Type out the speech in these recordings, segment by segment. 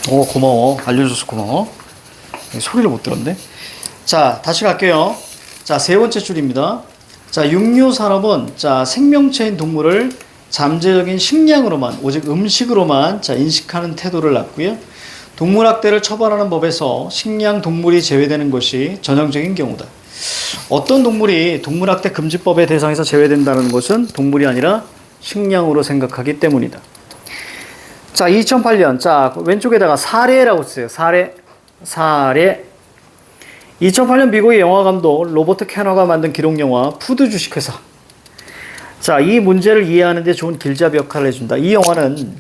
고마워. 알려줘서 고마워. 소리를 못 들었네. 자, 다시 갈게요. 자, 세 번째 줄입니다. 자, 육류산업은 자, 생명체인 동물을 잠재적인 식량으로만, 오직 음식으로만 자, 인식하는 태도를 낳고요. 동물학대를 처벌하는 법에서 식량 동물이 제외되는 것이 전형적인 경우다. 어떤 동물이 동물학대 금지법의 대상에서 제외된다는 것은 동물이 아니라 식량으로 생각하기 때문이다. 자, 2008년. 자, 왼쪽에다가 사례라고 쓰세요. 사례. 2008년 미국의 영화 감독 로버트 캐너가 만든 기록 영화 푸드 주식회사. 자, 이 문제를 이해하는 데 좋은 길잡이 역할을 해준다. 이 영화는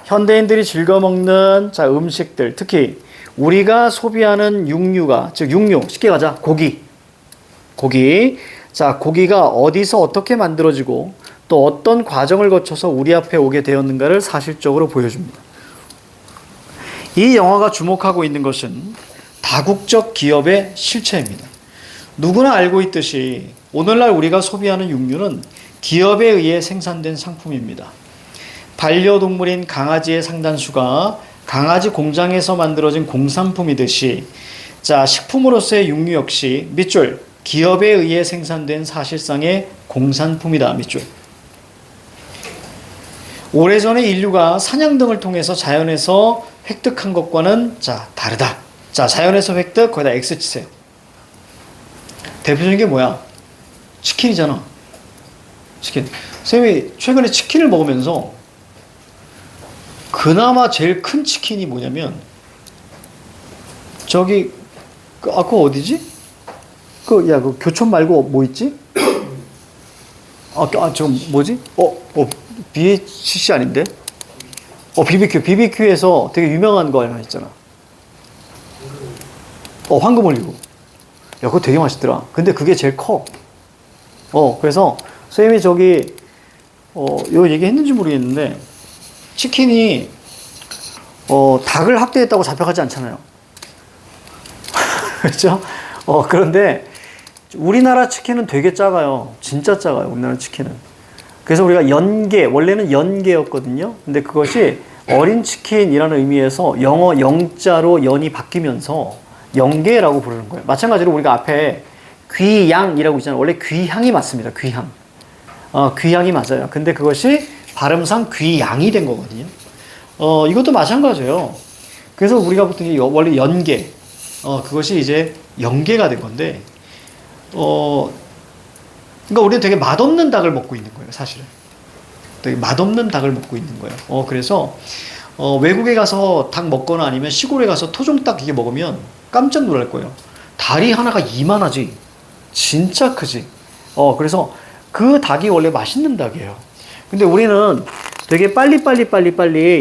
현대인들이 즐겨 먹는 자, 음식들, 특히 우리가 소비하는 육류가, 즉 육류, 쉽게 가자. 고기. 자, 고기가 어디서 어떻게 만들어지고 또 어떤 과정을 거쳐서 우리 앞에 오게 되었는가를 사실적으로 보여줍니다. 이 영화가 주목하고 있는 것은 다국적 기업의 실체입니다. 누구나 알고 있듯이 오늘날 우리가 소비하는 육류는 기업에 의해 생산된 상품입니다. 반려동물인 강아지의 상당수가 강아지 공장에서 만들어진 공산품이듯이 자, 식품으로서의 육류 역시 밑줄 기업에 의해 생산된 사실상의 공산품이다. 밑줄. 오래전에 인류가 사냥 등을 통해서 자연에서 획득한 것과는 자, 다르다. 자, 자연에서 획득 거기다 X 치세요. 대표적인 게 뭐야? 치킨이잖아. 치킨. 선생님이 최근에 치킨을 먹으면서 그나마 제일 큰 치킨이 뭐냐면 저기 그거 어디지? 그 교촌 말고 뭐 있지? 저 뭐지? BHC 아닌데? BBQ에서 되게 유명한 거 하나 있잖아. 황금올리브. 야, 그거 되게 맛있더라. 근데 그게 제일 커. 그래서 선생님이 저기 이거 얘기했는지 모르겠는데 치킨이 닭을 학대했다고 잡혀가지 않잖아요. 그렇죠? 그런데 우리나라 치킨은 되게 작아요. 진짜 작아요. 우리나라 치킨은. 그래서 우리가 원래는 연계였거든요. 근데 그것이 어린 치킨이라는 의미에서 영어 영자로 연이 바뀌면서 연계라고 부르는 거예요. 마찬가지로 우리가 앞에 귀양이라고 있잖아요. 원래 귀향이 맞습니다. 귀향. 귀향이 맞아요. 근데 그것이 발음상 귀양이 된 거거든요. 이것도 마찬가지예요. 그래서 우리가 보통 원래 연계, 그것이 이제 연계가 된 건데, 그러니까 우리는 되게 맛없는 닭을 먹고 있는 거예요, 사실은. 되게 맛없는 닭을 먹고 있는 거예요. 그래서 외국에 가서 닭 먹거나 아니면 시골에 가서 토종닭 이게 먹으면 깜짝 놀랄 거예요. 다리 하나가 이만하지. 진짜 크지. 그래서 그 닭이 원래 맛있는 닭이에요. 근데 우리는 되게 빨리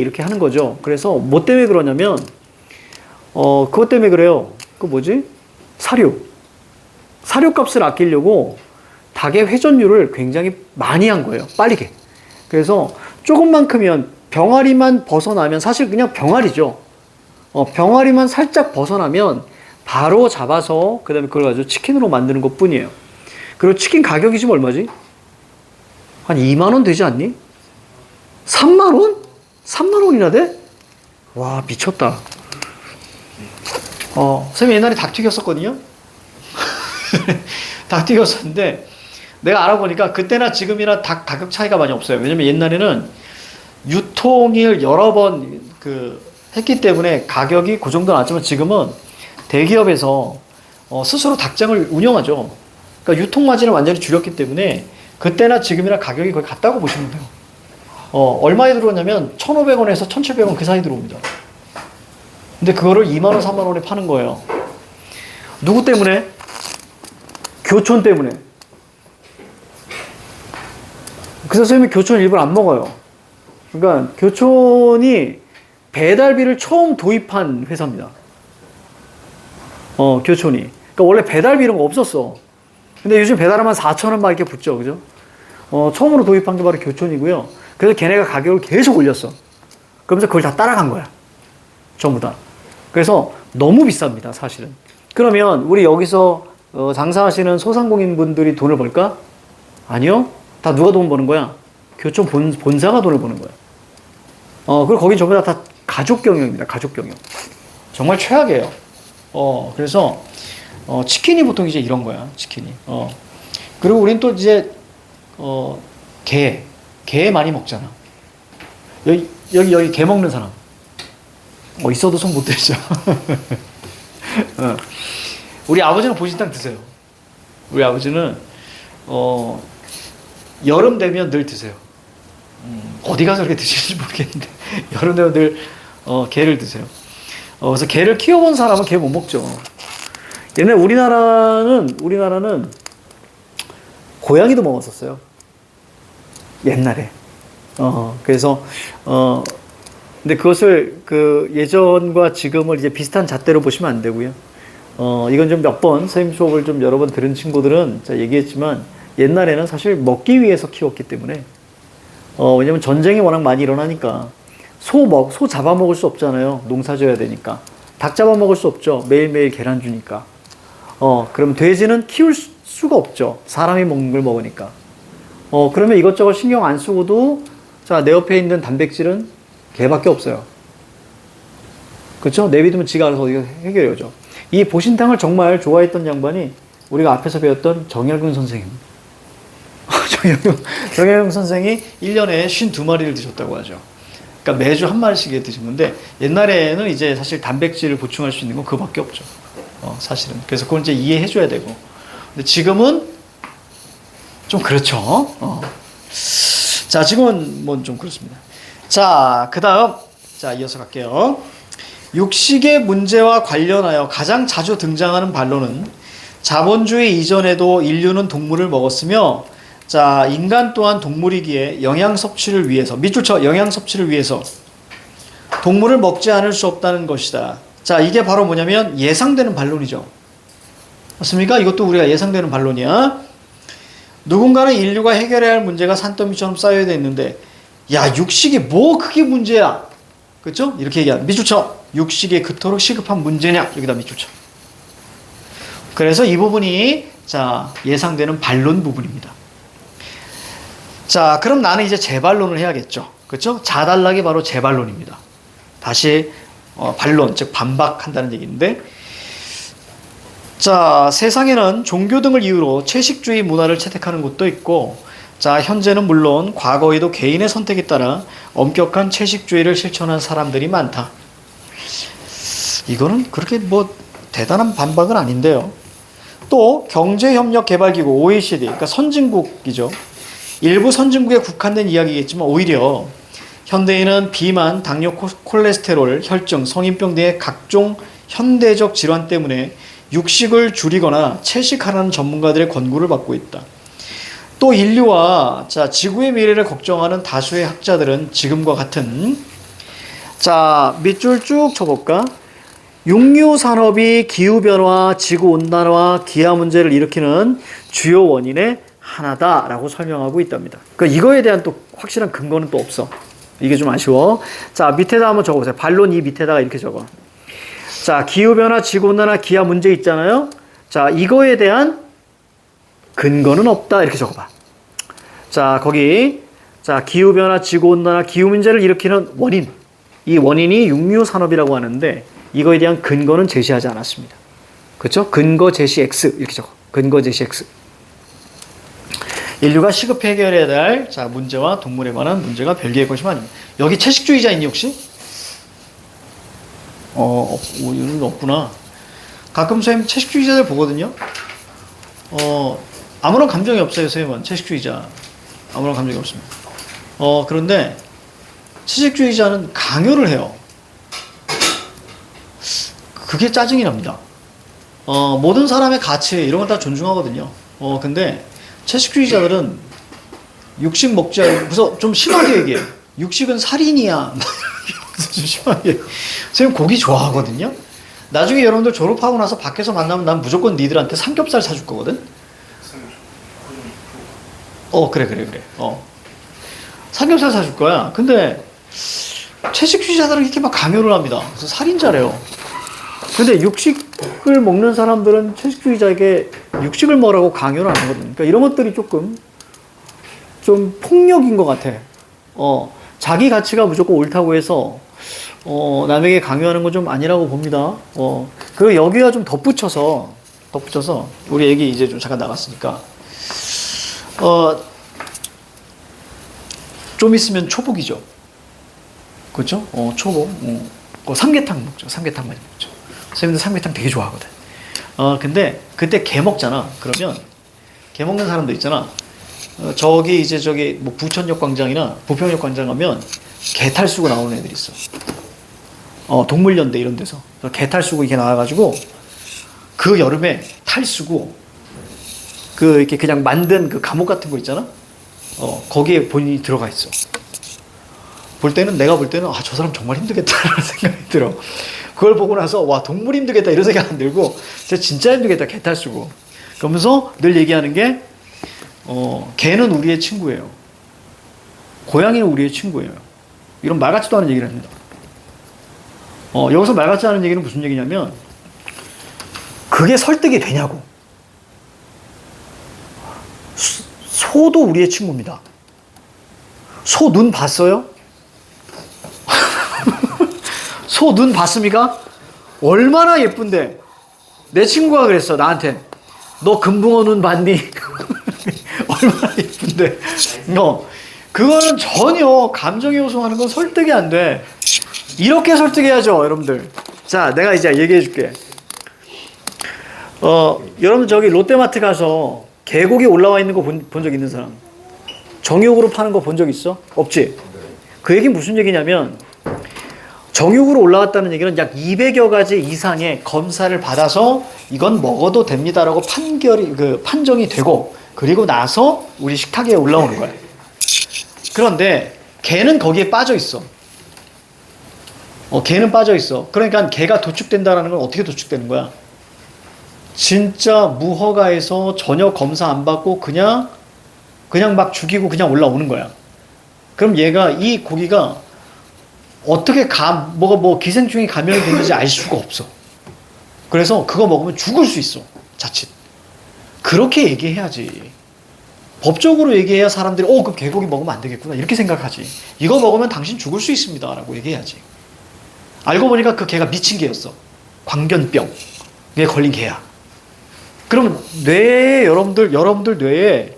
이렇게 하는 거죠. 그래서 뭐 때문에 그러냐면 그것 때문에 그래요. 그 뭐지? 사료값을 아끼려고 닭의 회전율을 굉장히 많이 한 거예요. 빠르게. 그래서 조금만 크면 병아리만 벗어나면 사실 그냥 병아리죠. 병아리만 살짝 벗어나면 바로 잡아서 그 다음에 그걸 가지고 치킨으로 만드는 것 뿐이에요. 그리고 치킨 가격이 지금 얼마지? 한 2만 원 되지 않니? 3만 원? 3만 원이나 돼? 와, 미쳤다. 선생님 옛날에 닭 튀겼었거든요. 닭 튀겼었는데 내가 알아보니까 그때나 지금이나 닭 가격 차이가 많이 없어요. 왜냐면 옛날에는 유통을 여러 번 했기 때문에 가격이 그 정도 나왔지만 지금은 대기업에서 스스로 닭장을 운영하죠. 그러니까 유통 마진을 완전히 줄였기 때문에 그때나 지금이나 가격이 거의 같다고 보시면 돼요. 얼마에 들어오냐면 1,500원에서 1,700원 그 사이 들어옵니다. 근데 그거를 2만 원, 3만 원에 파는 거예요. 누구 때문에? 교촌 때문에. 그래서 선생님이 교촌 일부러 안 먹어요. 그러니까 교촌이 배달비를 처음 도입한 회사입니다. 교촌이. 그러니까 원래 배달비 이런 거 없었어. 근데 요즘 배달하면 4,000원 막 이렇게 붙죠. 그죠? 처음으로 도입한 게 바로 교촌이고요. 그래서 걔네가 가격을 계속 올렸어. 그러면서 그걸 다 따라간 거야. 전부 다. 그래서 너무 비쌉니다, 사실은. 그러면 우리 여기서 장사하시는 소상공인 분들이 돈을 벌까? 아니요. 다 누가 돈 버는 거야? 교촌 본사가 돈을 버는 거야. 그리고 거긴 전부 다 가족 경영입니다. 가족 경영. 정말 최악이에요. 그래서 치킨이 보통 이제 이런 거야. 치킨이. 그리고 우린 또 이제 게 많이 먹잖아. 여기 게 먹는 사람. 있어도 손 못 대죠. 우리 아버지는 보신탕 드세요. 우리 아버지는 여름 되면 늘 드세요. 어디 가서 그렇게 드시는지 모르겠는데 여름 되면 늘 게를 드세요. 그래서 게를 키워본 사람은 게 못 먹죠. 옛날 우리나라는 고양이도 먹었었어요. 옛날에. 그래서 근데 그것을 예전과 지금을 이제 비슷한 잣대로 보시면 안 되고요. 이건 좀 몇 번 선생님 수업을 좀 여러 번 들은 친구들은 제가 얘기했지만 옛날에는 사실 먹기 위해서 키웠기 때문에 왜냐면 전쟁이 워낙 많이 일어나니까 소 잡아먹을 수 없잖아요. 농사 져야 되니까. 닭 잡아먹을 수 없죠. 매일매일 계란 주니까. 그럼 돼지는 키울 수가 없죠. 사람이 먹는 걸 먹으니까. 그러면 이것저것 신경 안 쓰고도 자, 내 옆에 있는 단백질은 개밖에 없어요. 그렇죠? 내비두면 지가 알아서 어디가 해결해 오죠. 이 보신탕을 정말 좋아했던 양반이 우리가 앞에서 배웠던 정약용 선생입니다. 정약용 선생이 1년에 52마리를 드셨다고 하죠. 그러니까 매주 한 마리씩 드신 건데 옛날에는 이제 사실 단백질을 보충할 수 있는 건 그거밖에 없죠. 사실은. 그래서 그건 이제 이해해 줘야 되고. 근데 지금은 좀 그렇죠. 자, 지금은 뭐 좀 그렇습니다. 자, 그 다음. 자, 이어서 갈게요. 육식의 문제와 관련하여 가장 자주 등장하는 반론은 자본주의 이전에도 인류는 동물을 먹었으며 자, 인간 또한 동물이기에 영양 섭취를 위해서 밑줄 쳐 영양 섭취를 위해서 동물을 먹지 않을 수 없다는 것이다. 자, 이게 바로 뭐냐면 예상되는 반론이죠. 맞습니까? 이것도 우리가 예상되는 반론이야. 누군가는 인류가 해결해야 할 문제가 산더미처럼 쌓여야 있는데 야, 육식이 뭐 그게 문제야. 그렇죠? 이렇게 얘기하는 밑줄 쳐. 육식이 그토록 시급한 문제냐. 여기다 밑줄 쳐. 그래서 이 부분이 자, 예상되는 반론 부분입니다. 자, 그럼 나는 이제 재반론을 해야겠죠. 그렇죠? 자단락이 바로 재반론입니다. 다시 반론, 즉 반박한다는 얘기인데 자, 세상에는 종교 등을 이유로 채식주의 문화를 채택하는 곳도 있고 자, 현재는 물론 과거에도 개인의 선택에 따라 엄격한 채식주의를 실천한 사람들이 많다. 이거는 그렇게 뭐 대단한 반박은 아닌데요. 또 경제협력개발기구 OECD, 그러니까 선진국이죠. 일부 선진국에 국한된 이야기겠지만 오히려 현대인은 비만, 당뇨, 콜레스테롤, 혈증, 성인병 등의 각종 현대적 질환 때문에 육식을 줄이거나 채식하라는 전문가들의 권고를 받고 있다. 또 인류와 자, 지구의 미래를 걱정하는 다수의 학자들은 지금과 같은 자, 밑줄 쭉 쳐볼까? 육류 산업이 기후변화, 지구온난화, 기아 문제를 일으키는 주요 원인의 하나다라고 설명하고 있답니다. 그러니까 이거에 대한 또 확실한 근거는 또 없어. 이게 좀 아쉬워. 자, 밑에다 한번 적어보세요. 반론 이 밑에다가 이렇게 적어. 자, 기후변화, 지구온난화, 기아 문제 있잖아요. 자, 이거에 대한 근거는 없다. 이렇게 적어봐. 자, 거기 자, 기후변화, 지구온난화, 기후 문제를 일으키는 원인. 이 원인이 육류산업이라고 하는데 이거에 대한 근거는 제시하지 않았습니다. 그렇죠? 근거 제시 X 이렇게 적어. 근거 제시 X. 인류가 시급히 해결해야 될 자, 문제와 동물에 관한 문제가 별개의 것이 아닙니다. 여기 채식주의자 있니 혹시? 여기 없구나. 가끔 선생님 채식주의자들 보거든요. 아무런 감정이 없어요, 선생님은. 채식주의자. 아무런 감정이 없습니다. 그런데 채식주의자는 강요를 해요. 그게 짜증이 납니다. 모든 사람의 가치 이런 건 다 존중하거든요. 근데 채식주의자들은 육식 먹지 않고 그래서 좀 심하게 얘기해요. 육식은 살인이야. 좀 심하게. 선생님 고기 좋아하거든요. 나중에 여러분들 졸업하고 나서 밖에서 만나면 난 무조건 니들한테 삼겹살 사줄 거거든. 그래. 삼겹살 사줄 거야. 근데 채식주의자들은 이렇게 막 강요를 합니다. 그래서 살인자래요. 근데 육식을 먹는 사람들은 채식주의자에게 육식을 먹으라고 강요를 안 하거든요. 그러니까 이런 것들이 조금 좀 폭력인 것 같아. 자기 가치가 무조건 옳다고 해서 남에게 강요하는 건 좀 아니라고 봅니다. 그리고 여기가 좀 덧붙여서 우리 얘기 이제 좀 잠깐 나갔으니까 좀 있으면 초복이죠. 그렇죠? 초복. 삼계탕 먹죠. 삼계탕 많이 먹죠. 선생님들 삼계탕 되게 좋아하거든. 근데 그때 게 먹잖아. 그러면 게 먹는 사람들 있잖아. 저기 뭐 부천역 광장이나 부평역 광장 가면 개 탈 쓰고 나오는 애들 있어. 동물연대 이런 데서 개 탈 쓰고 이렇게 나와가지고 그 여름에 탈 쓰고 그 이렇게 그냥 만든 그 감옥 같은 거 있잖아. 거기에 본인이 들어가 있어. 내가 볼 때는 저 사람 정말 힘들겠다라는 생각이 들어. 그걸 보고 나서 와, 동물 힘들겠다 이런 생각 안 들고 진짜 힘들겠다, 개 탈 쓰고. 그러면서 늘 얘기하는 게 개는 우리의 친구예요. 고양이는 우리의 친구예요. 이런 말 같지도 않은 얘기를 합니다. 여기서 말 같지 않은 얘기는 무슨 얘기냐면 그게 설득이 되냐고. 소도 우리의 친구입니다. 소 눈 봤어요? 소 눈 봤습니까? 얼마나 예쁜데. 내 친구가 그랬어, 나한테. 너 금붕어 눈 봤니? 얼마나 예쁜데. 그거는 전혀 감정이 호소하는 건 설득이 안 돼. 이렇게 설득해야죠, 여러분들. 자, 내가 이제 얘기해 줄게. 여러분 저기 롯데마트 가서 개고기 올라와 있는 거 본 적 있는 사람? 정육으로 파는 거 본 적 있어? 없지? 그 얘기는 무슨 얘기냐면 정육으로 올라왔다는 얘기는 약 200여 가지 이상의 검사를 받아서 이건 먹어도 됩니다라고 판정이 되고 그리고 나서 우리 식탁에 올라오는 거야. 그런데 개는 거기에 빠져 있어. 개는 빠져 있어. 그러니까 개가 도축된다라는 건 어떻게 도축되는 거야? 진짜 무허가에서 전혀 검사 안 받고 그냥 막 죽이고 그냥 올라오는 거야. 그럼 얘가 이 고기가 어떻게 뭐가 기생충이 감염이 됐는지 알 수가 없어. 그래서 그거 먹으면 죽을 수 있어. 자칫. 그렇게 얘기해야지. 법적으로 얘기해야 사람들이 그럼 개고기 먹으면 안 되겠구나 이렇게 생각하지. 이거 먹으면 당신 죽을 수 있습니다 라고 얘기해야지. 알고 보니까 그 개가 미친 개였어. 광견병에 걸린 개야. 그럼 여러분들 뇌에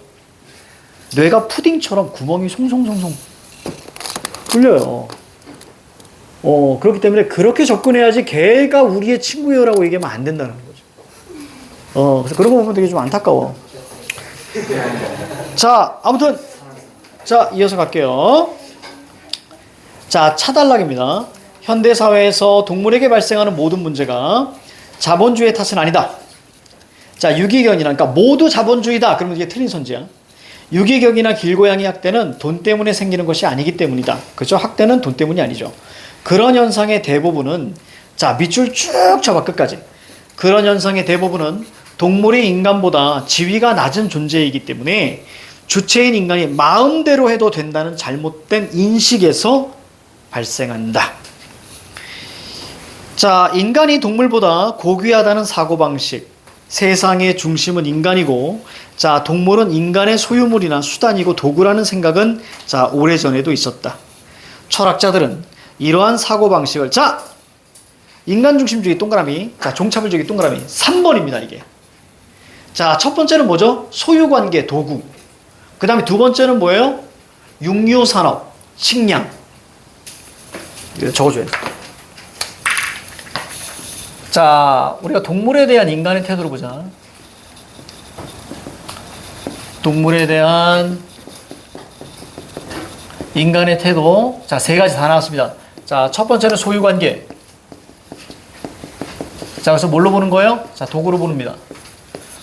뇌가 푸딩처럼 구멍이 송송송송 뚫려요. 그렇기 때문에 그렇게 접근해야지 개가 우리의 친구요라고 얘기하면 안 된다는 거죠. 그래서 그런 거 보면 되게 좀 안타까워. 자, 아무튼 자, 이어서 갈게요. 자, 차단락입니다. 현대사회에서 동물에게 발생하는 모든 문제가 자본주의의 탓은 아니다. 자, 유기견이나 그러니까 모두 자본주의다. 그러면 이게 틀린 선지야. 유기견이나 길고양이 학대는 돈 때문에 생기는 것이 아니기 때문이다. 그죠? 학대는 돈 때문이 아니죠. 그런 현상의 대부분은 자, 밑줄 쭉 쳐봐 끝까지. 그런 현상의 대부분은 동물이 인간보다 지위가 낮은 존재이기 때문에 주체인 인간이 마음대로 해도 된다는 잘못된 인식에서 발생한다. 자, 인간이 동물보다 고귀하다는 사고방식. 세상의 중심은 인간이고, 자, 동물은 인간의 소유물이나 수단이고 도구라는 생각은 자, 오래전에도 있었다. 철학자들은 이러한 사고방식을 자, 인간중심주의 동그라미, 자, 종차별주의 동그라미 3번입니다 이게. 자, 첫 번째는 뭐죠? 소유관계, 도구. 그 다음에 두 번째는 뭐예요? 육류산업, 식량. 이거 적어줘야 돼. 자, 우리가 동물에 대한 인간의 태도를 보자. 동물에 대한 인간의 태도. 자, 세 가지 다 나왔습니다. 자, 첫 번째는 소유관계. 자, 그래서 뭘로 보는 거예요? 자, 도구로 봅니다.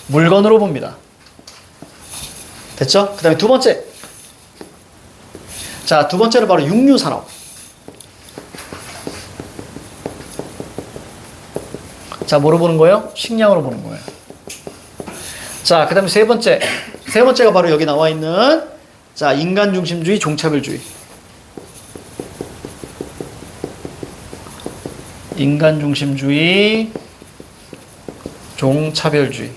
물건으로 봅니다. 됐죠? 그 다음에 두 번째. 자, 두 번째는 바로 육류산업. 자, 뭐로 보는 거예요? 식량으로 보는 거예요. 자, 그 다음에 세 번째. 세 번째가 바로 여기 나와 있는 자, 인간중심주의, 종차별주의. 인간중심주의, 종차별주의.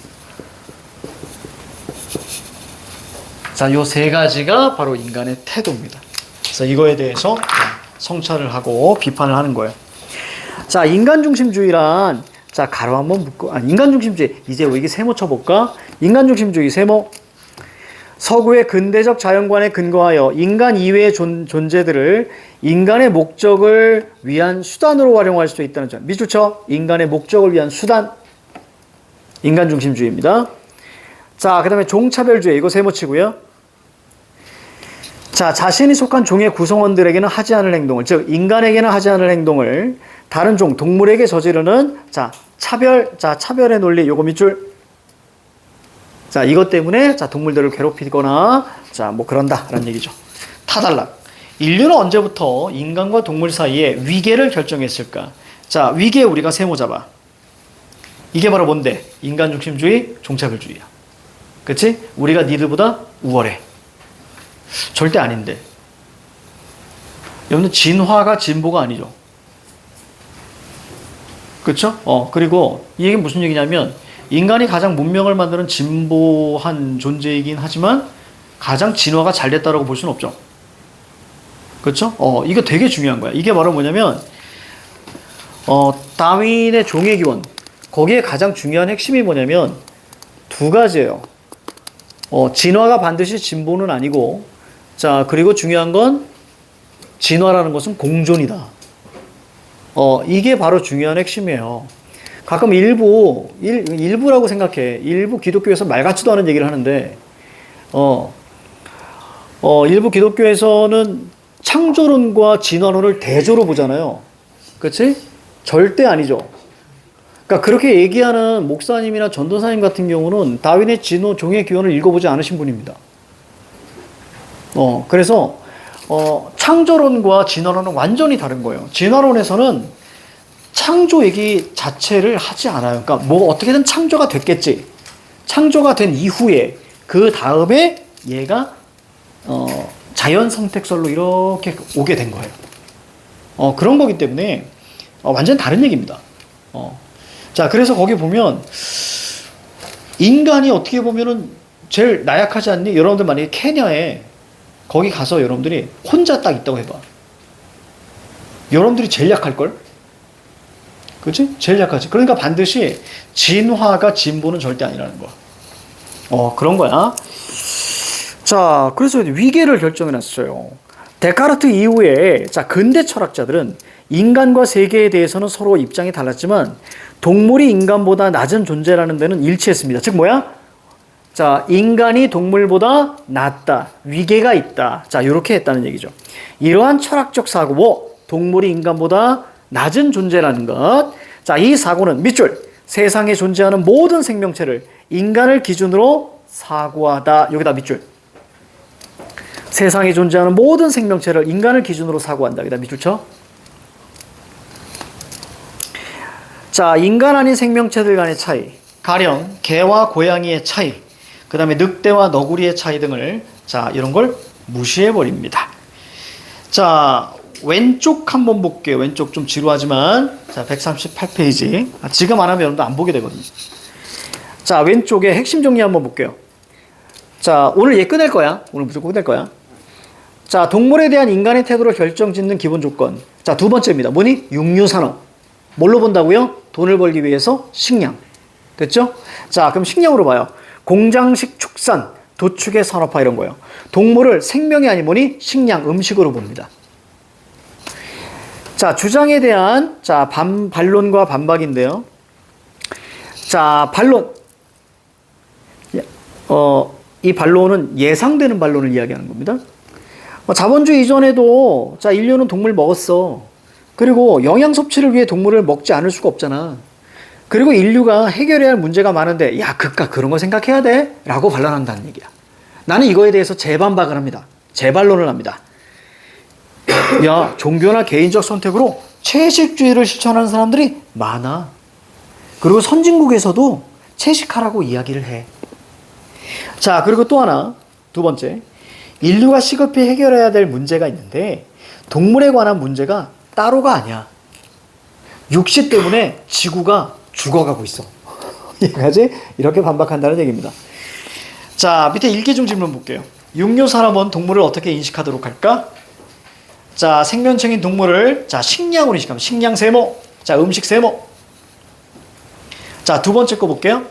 자, 요 세 가지가 바로 인간의 태도입니다. 그래서 이거에 대해서 성찰을 하고 비판을 하는 거예요. 자, 인간중심주의란, 자, 가로 한번 묶고, 인간중심주의. 이제 이게 세모 쳐볼까? 인간중심주의 세모. 서구의 근대적 자연관에 근거하여 인간 이외의 존재들을 인간의 목적을 위한 수단으로 활용할 수 있다는 점. 밑줄 쳐. 인간의 목적을 위한 수단. 인간중심주의입니다. 자, 그 다음에 종차별주의. 이거 세모 치고요. 자, 자신이 속한 종의 구성원들에게는 하지 않을 행동을, 즉 인간에게는 하지 않을 행동을 다른 종, 동물에게 저지르는, 자, 차별의 논리. 요거 밑줄. 자, 이것 때문에, 자, 동물들을 괴롭히거나, 자, 뭐 그런다라는 얘기죠. 타달락. 인류는 언제부터 인간과 동물 사이에 위계를 결정했을까? 자, 위계 우리가 세모 잡아. 이게 바로 뭔데? 인간중심주의, 종차별주의야. 그치? 우리가 니들보다 우월해. 절대 아닌데. 여러분들 진화가 진보가 아니죠. 그쵸? 그리고 이 얘기는 무슨 얘기냐면 인간이 가장 문명을 만드는 진보한 존재이긴 하지만 가장 진화가 잘 됐다고 볼 수는 없죠. 그쵸? 이거 되게 중요한 거야. 이게 바로 뭐냐면 다윈의 종의 기원. 거기에 가장 중요한 핵심이 뭐냐면 두 가지예요. 진화가 반드시 진보는 아니고, 자, 그리고 중요한 건 진화라는 것은 공존이다. 이게 바로 중요한 핵심이에요. 가끔 일부라고 생각해. 일부 기독교에서 말 같지도 않은 얘기를 하는데, 일부 기독교에서는 창조론과 진화론을 대조로 보잖아요. 그치? 절대 아니죠. 그러니까 그렇게 얘기하는 목사님이나 전도사님 같은 경우는 다윈의 종의 기원을 읽어보지 않으신 분입니다. 그래서 창조론과 진화론은 완전히 다른 거예요. 진화론에서는 창조 얘기 자체를 하지 않아요. 그러니까 뭐 어떻게든 창조가 됐겠지. 창조가 된 이후에 그 다음에 얘가 자연 선택설로 이렇게 오게 된 거예요. 그런 거기 때문에 완전 다른 얘기입니다. 자, 그래서 거기 보면 인간이 어떻게 보면은 제일 나약하지 않니? 여러분들 만약에 케냐에 거기 가서 여러분들이 혼자 딱 있다고 해봐. 여러분들이 제일 약할걸? 그치? 제일 약하지. 그러니까 반드시 진화가 진보는 절대 아니라는 거야. 그런 거야. 자, 그래서 위계를 결정해놨어요. 데카르트 이후에, 자, 근대 철학자들은 인간과 세계에 대해서는 서로 입장이 달랐지만 동물이 인간보다 낮은 존재라는 데는 일치했습니다. 즉 뭐야? 자, 인간이 동물보다 낫다. 위계가 있다. 자, 이렇게 했다는 얘기죠. 이러한 철학적 사고, 동물이 인간보다 낮은 존재라는 것. 자, 이 사고는 밑줄. 세상에 존재하는 모든 생명체를 인간을 기준으로 사고하다. 여기다 밑줄. 세상에 존재하는 모든 생명체를 인간을 기준으로 사고한다. 여기다 밑줄 쳐. 자, 인간 아닌 생명체들 간의 차이. 가령 개와 고양이의 차이. 그 다음에 늑대와 너구리의 차이 등을, 자, 이런 걸 무시해버립니다. 자, 왼쪽 한번 볼게요. 왼쪽 좀 지루하지만, 자, 138페이지. 지금 안 하면 여러분도 안 보게 되거든요. 자, 왼쪽에 핵심 정리 한번 볼게요. 자, 오늘 얘 끝낼 거야. 오늘 무조건 끝낼 거야. 자, 동물에 대한 인간의 태도를 결정짓는 기본 조건. 자, 두 번째입니다. 뭐니? 육류산업. 뭘로 본다고요? 돈을 벌기 위해서 식량. 됐죠? 자, 그럼 식량으로 봐요. 공장식 축산, 도축의 산업화 이런 거예요. 동물을 생명이 아니 뭐니? 식량, 음식으로 봅니다. 자, 주장에 대한, 자, 반론과 반박인데요. 자, 반론. 이 반론은 예상되는 반론을 이야기하는 겁니다. 자본주의 이전에도, 자, 인류는 동물 먹었어. 그리고 영양 섭취를 위해 동물을 먹지 않을 수가 없잖아. 그리고 인류가 해결해야 할 문제가 많은데, 야, 그깟 그런 거 생각해야 돼? 라고 반론한다는 얘기야. 나는 이거에 대해서 재반박을 합니다. 재반론을 합니다. 야, 종교나 개인적 선택으로 채식주의를 실천하는 사람들이 많아. 그리고 선진국에서도 채식하라고 이야기를 해. 자, 그리고 또 하나, 두 번째. 인류가 시급히 해결해야 될 문제가 있는데 동물에 관한 문제가 따로가 아니야. 육시 때문에 지구가 죽어가고 있어. 이해가지? 이렇게 반박한다는 얘기입니다. 자, 밑에 일기 중 질문 볼게요. 육류 산업은 동물을 어떻게 인식하도록 할까? 자, 생명체인 동물을 자, 식량으로 인식합니다. 식량 세모. 자, 음식 세모. 자, 두 번째 거 볼게요.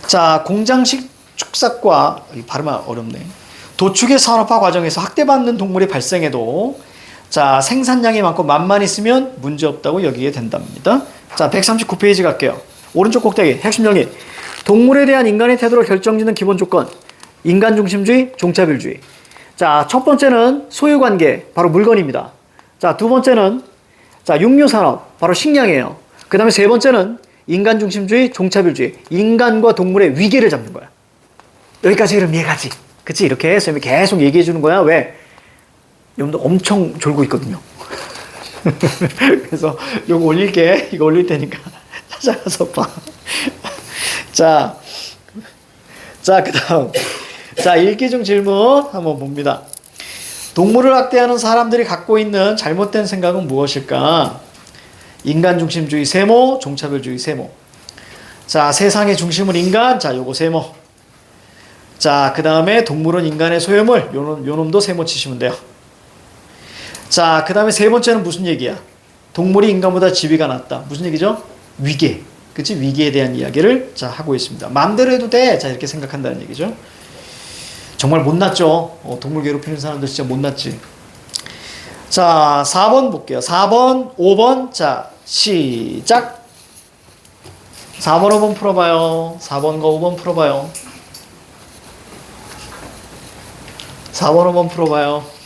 자, 공장식 축삭과 발음 어렵네. 도축의 산업화 과정에서 학대받는 동물이 발생해도 자, 생산량이 많고 맛만 있으면 문제없다고 여기게 된답니다. 자, 139페이지 갈게요. 오른쪽 꼭대기 핵심 정리. 동물에 대한 인간의 태도를 결정짓는 기본 조건. 인간 중심주의, 종차별주의. 자, 첫 번째는 소유관계, 바로 물건입니다. 자, 두 번째는 자, 육류산업, 바로 식량이에요. 그 다음에 세 번째는 인간 중심주의, 종차별주의. 인간과 동물의 위계를 잡는 거야. 여기까지 그럼 이해가지. 그치? 이렇게 선생님이 계속 얘기해 주는 거야. 왜? 여러분들 엄청 졸고 있거든요. 그래서 요거 올릴게. 이거 올릴 테니까 찾아가서 봐. 자, 그 다음. 자, 읽기 중 질문 한번 봅니다. 동물을 학대하는 사람들이 갖고 있는 잘못된 생각은 무엇일까? 인간 중심주의 세모, 종차별주의 세모. 자, 세상의 중심은 인간. 자, 요거 세모. 자, 그 다음에 동물은 인간의 소유물. 요 놈도 세모 치시면 돼요. 자, 그 다음에 세 번째는 무슨 얘기야? 동물이 인간보다 지위가 낮다. 무슨 얘기죠? 위계. 그치? 위계에 대한 이야기를 자, 하고 있습니다. 마음대로 해도 돼. 자, 이렇게 생각한다는 얘기죠. 정말 못났죠. 동물 괴롭히는 사람들 진짜 못났지. 자, 4번 볼게요. 4번, 5번. 자, 시작. 4번, 5번 풀어봐요. 4번과 5번 풀어봐요. 4번, 5번 풀어봐요.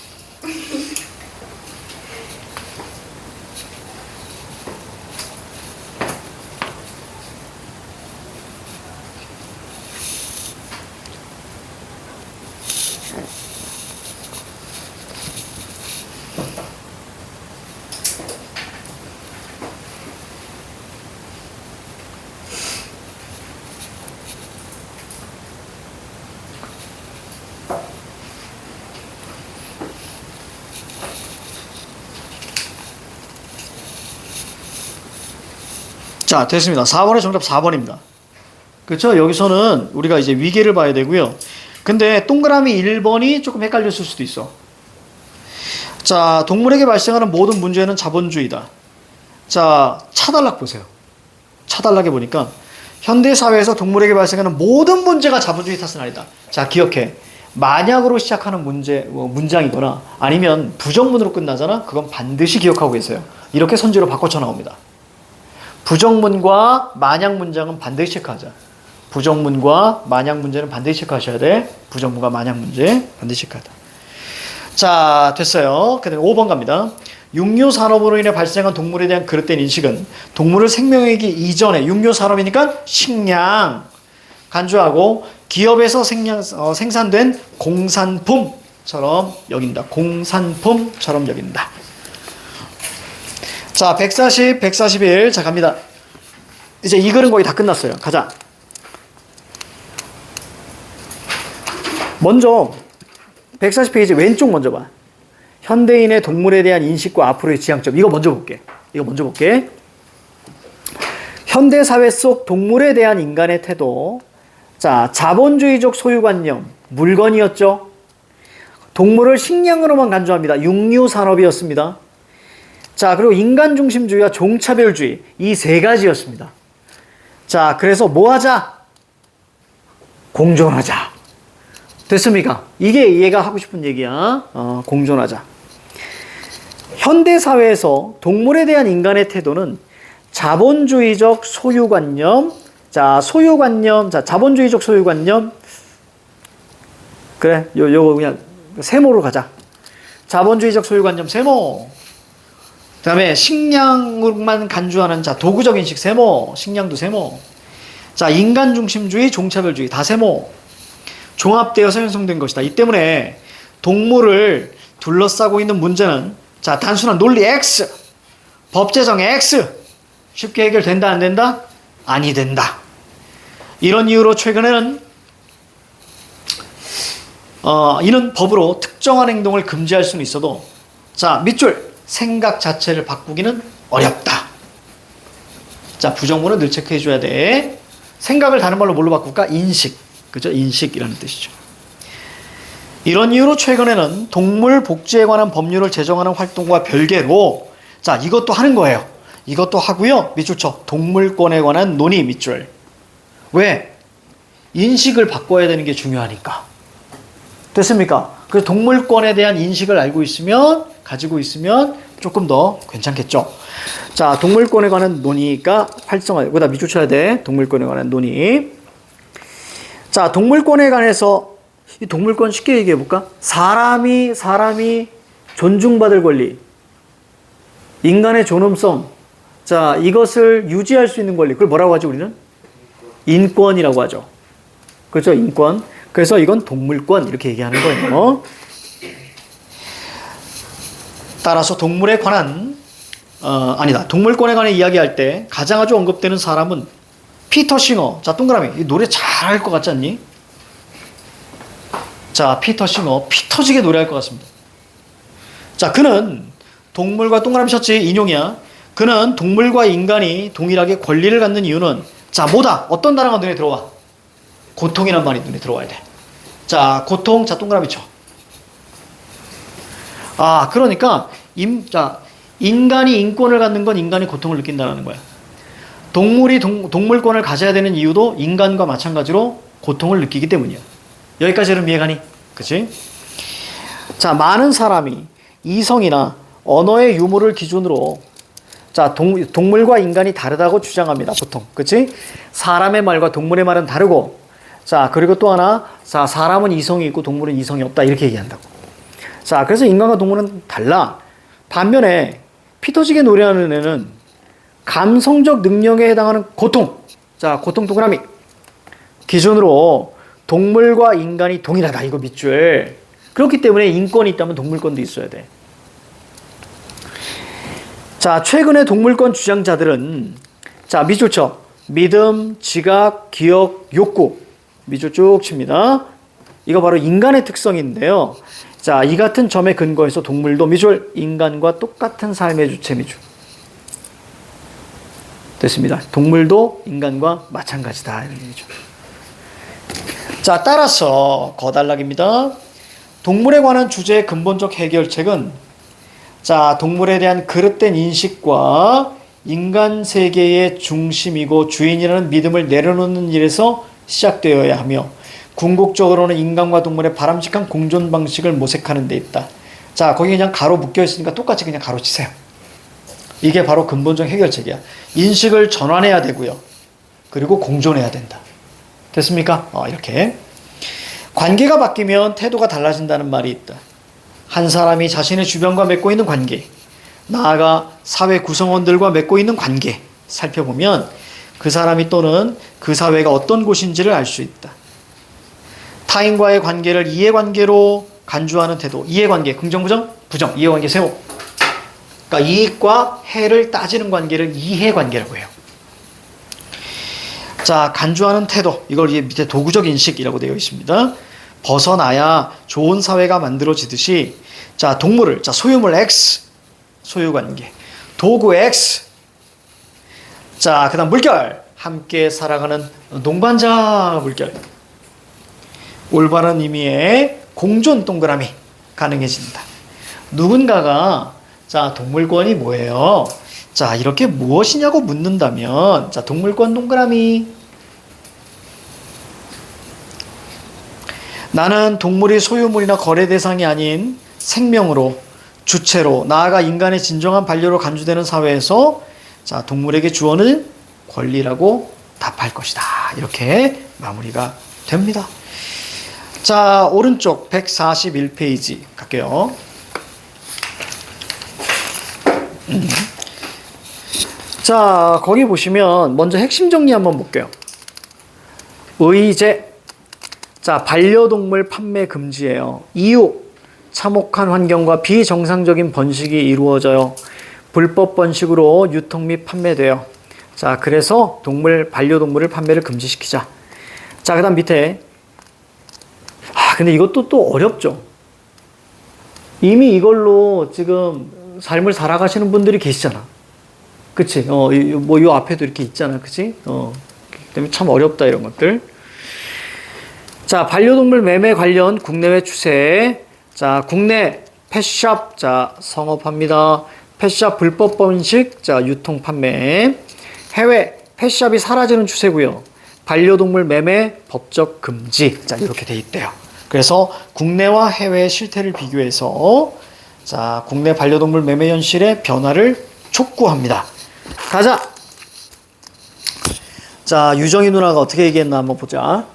자, 됐습니다. 4번의 정답 4번입니다. 그렇죠? 여기서는 우리가 이제 위계를 봐야 되고요. 근데 동그라미 1번이 조금 헷갈렸을 수도 있어. 자, 동물에게 발생하는 모든 문제는 자본주의다. 자, 차단락 보세요. 차단락에 보니까 현대사회에서 동물에게 발생하는 모든 문제가 자본주의 탓은 아니다. 자, 기억해. 만약으로 시작하는 문장이거나 아니면 부정문으로 끝나잖아? 그건 반드시 기억하고 계세요. 이렇게 선지로 바꿔쳐 나옵니다. 부정문과 만약 문장은 반드시 체크하자. 부정문과 만약 문제는 반드시 체크하셔야 돼. 부정문과 만약 문제 반드시 체크하다. 자, 됐어요. 그 다음에 5번 갑니다. 육류산업으로 인해 발생한 동물에 대한 그릇된 인식은 동물을 생명이기 이전에 육류산업이니까 식량 간주하고 기업에서 생산된 공산품처럼 여긴다. 공산품처럼 여긴다. 자, 140, 141. 자, 갑니다. 이제 이 글은 거의 다 끝났어요. 가자. 먼저 140페이지 왼쪽 먼저 봐. 현대인의 동물에 대한 인식과 앞으로의 지향점. 이거 먼저 볼게. 현대사회 속 동물에 대한 인간의 태도. 자, 자본주의적 소유관념. 물건이었죠. 동물을 식량으로만 간주합니다. 육류산업이었습니다. 자, 그리고 인간중심주의와 종차별주의. 이 세 가지였습니다. 자, 그래서 뭐 하자? 공존하자. 됐습니까? 이게 얘가 하고 싶은 얘기야. 공존하자. 현대사회에서 동물에 대한 인간의 태도는 자본주의적 소유관념. 자, 자본주의적 소유관념. 그래, 요거 그냥 세모로 가자. 자본주의적 소유관념 세모. 그 다음에 식량으로만 간주하는 자, 도구적 인식 세모. 식량도 세모. 자, 인간중심주의, 종차별주의 다 세모. 종합되어서 형성된 것이다. 이 때문에 동물을 둘러싸고 있는 문제는 자, 단순한 논리 X, 법제정 X 쉽게 해결된다 안 된다? 아니 된다. 이런 이유로 최근에는 이는 법으로 특정한 행동을 금지할 수는 있어도 자, 밑줄 생각 자체를 바꾸기는 어렵다. 자, 부정문은 늘 체크해 줘야 돼. 생각을 다른 말로 뭘로 바꿀까? 인식. 그죠? 인식이라는 뜻이죠. 이런 이유로 최근에는 동물 복지에 관한 법률을 제정하는 활동과 별개로 자, 이것도 하는 거예요. 이것도 하고요. 밑줄 쳐. 동물권에 관한 논의 밑줄. 왜? 인식을 바꿔야 되는 게 중요하니까. 됐습니까? 그래서 동물권에 대한 인식을 가지고 있으면 조금 더 괜찮겠죠. 자, 동물권에 관한 논의가 활성화, 그다음 밑줄 쳐야 돼. 동물권에 관한 논의. 자, 동물권에 관해서 이 동물권 쉽게 얘기해 볼까? 사람이 존중받을 권리, 인간의 존엄성, 자, 이것을 유지할 수 있는 권리, 그걸 뭐라고 하죠, 우리는? 인권이라고 하죠. 그렇죠, 인권. 그래서 이건 동물권, 이렇게 얘기하는 거예요. 따라서 동물에 관한, 동물권에 관해 이야기할 때 가장 아주 언급되는 사람은 피터 싱어. 자, 동그라미. 이 노래 잘할 것 같지 않니? 자, 피터 싱어. 피 터지게 노래할 것 같습니다. 자, 그는 동물과 동그라미 쳤지, 인용이야. 그는 동물과 인간이 동일하게 권리를 갖는 이유는 자, 뭐다? 어떤 단어가 눈에 들어와? 고통이란 말이 눈에 들어와야 돼. 자, 고통. 자, 동그라미 쳐. 아, 그러니까 인간이 인권을 갖는 건 인간이 고통을 느낀다는 거야. 동물이 동물권을 가져야 되는 이유도 인간과 마찬가지로 고통을 느끼기 때문이야. 여기까지는 이해가니? 그치? 자, 많은 사람이 이성이나 언어의 유무를 기준으로 자, 동물과 인간이 다르다고 주장합니다. 보통. 그치? 사람의 말과 동물의 말은 다르고 자, 그리고 또 하나 자, 사람은 이성이 있고 동물은 이성이 없다. 이렇게 얘기한다고. 자, 그래서 인간과 동물은 달라. 반면에 피 터지게 노래하는 애는 감성적 능력에 해당하는 고통. 자, 고통 동그라미. 기준으로 동물과 인간이 동일하다. 이거 밑줄. 그렇기 때문에 인권이 있다면 동물권도 있어야 돼. 자, 최근의 동물권 주장자들은 자, 밑줄 쳐. 믿음, 지각, 기억, 욕구. 밑줄 쭉 칩니다. 이거 바로 인간의 특성인데요. 자, 이 같은 점에 근거해서 동물도 밑줄 인간과 똑같은 삶의 주체 밑줄. 됐습니다. 동물도 인간과 마찬가지다. 이런 얘기죠. 자, 따라서 거달락입니다. 동물에 관한 주제의 근본적 해결책은 자, 동물에 대한 그릇된 인식과 인간 세계의 중심이고 주인이라는 믿음을 내려놓는 일에서 시작되어야 하며 궁극적으로는 인간과 동물의 바람직한 공존 방식을 모색하는 데 있다. 자, 거기 그냥 가로 묶여 있으니까 똑같이 그냥 가로 치세요. 이게 바로 근본적 해결책이야. 인식을 전환해야 되고요. 그리고 공존해야 된다. 됐습니까? 이렇게. 관계가 바뀌면 태도가 달라진다는 말이 있다. 한 사람이 자신의 주변과 맺고 있는 관계, 나아가 사회 구성원들과 맺고 있는 관계 살펴보면 그 사람이 또는 그 사회가 어떤 곳인지를 알 수 있다. 타인과의 관계를 이해관계로 간주하는 태도, 이해관계, 긍정, 부정, 부정, 이해관계 세워. 그러니까 이익과 해를 따지는 관계를 이해관계라고 해요. 자, 간주하는 태도, 이걸 밑에 도구적 인식이라고 되어 있습니다. 벗어나야 좋은 사회가 만들어지듯이 자, 동물을 자, 소유물 X, 소유관계, 도구 X, 자, 그 다음 물결, 함께 살아가는 동반자 물결, 올바른 의미의 공존 동그라미 가능해진다. 누군가가 자, 동물권이 뭐예요? 자, 이렇게 무엇이냐고 묻는다면 자, 동물권 동그라미. 나는 동물이 소유물이나 거래 대상이 아닌 생명으로, 주체로, 나아가 인간의 진정한 반려로 간주되는 사회에서 자, 동물에게 주어는 권리라고 답할 것이다. 이렇게 마무리가 됩니다. 자, 오른쪽 141페이지 갈게요. 자, 거기 보시면 먼저 핵심 정리 한번 볼게요. 의제. 자, 반려동물 판매 금지예요. 이유. 참혹한 환경과 비정상적인 번식이 이루어져요. 불법 번식으로 유통 및 판매돼요. 자, 그래서 반려동물을 판매를 금지시키자. 자, 그 다음 밑에. 근데 이것도 또 어렵죠. 이미 이걸로 지금 삶을 살아가시는 분들이 계시잖아. 그치? 요 앞에도 이렇게 있잖아. 그치? 때문에 참 어렵다, 이런 것들. 자, 반려동물 매매 관련 국내외 추세. 자, 국내 펫샵, 자, 성업합니다. 펫샵 불법 번식, 자, 유통 판매. 해외 펫샵이 사라지는 추세고요. 반려동물 매매 법적 금지. 자, 이렇게 돼 있대요. 그래서 국내와 해외의 실태를 비교해서 자, 국내 반려동물 매매 현실의 변화를 촉구합니다. 가자. 자, 유정희 누나가 어떻게 얘기했나 한번 보자.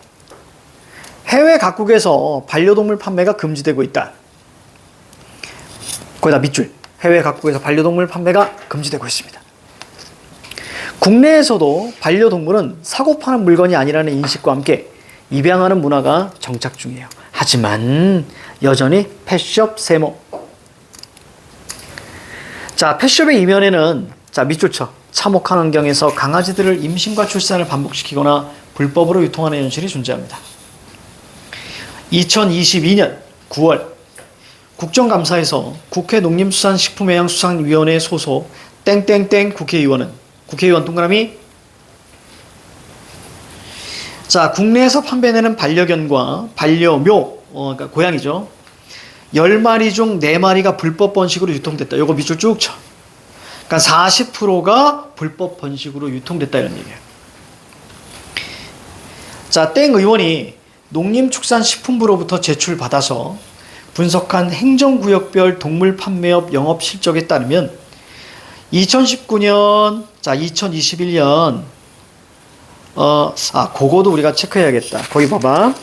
해외 각국에서 반려동물 판매가 금지되고 있다. 거기다 밑줄. 해외 각국에서 반려동물 판매가 금지되고 있습니다. 국내에서도 반려동물은 사고 파는 물건이 아니라는 인식과 함께 입양하는 문화가 정착 중이에요. 하지만 여전히 펫숍 세모. 자, 펫숍의 이면에는 자, 밑줄 쳐. 참혹한 환경에서 강아지들을 임신과 출산을 반복시키거나 불법으로 유통하는 현실이 존재합니다. 2022년 9월 국정감사에서 국회 농림수산식품해양수산위원회 소속 땡땡땡 국회의원 동그라미. 자, 국내에서 판매되는 반려견과 반려묘, 그러니까 고양이죠. 10마리 중 4마리가 불법 번식으로 유통됐다. 요거 밑줄 쭉 쳐. 그러니까 40%가 불법 번식으로 유통됐다 이런 얘기예요. 자, 땡 의원이 농림축산식품부로부터 제출받아서 분석한 행정구역별 동물 판매업 영업 실적에 따르면 2019년, 자, 2021년, 그거도 우리가 체크해야겠다. 거기 봐봐.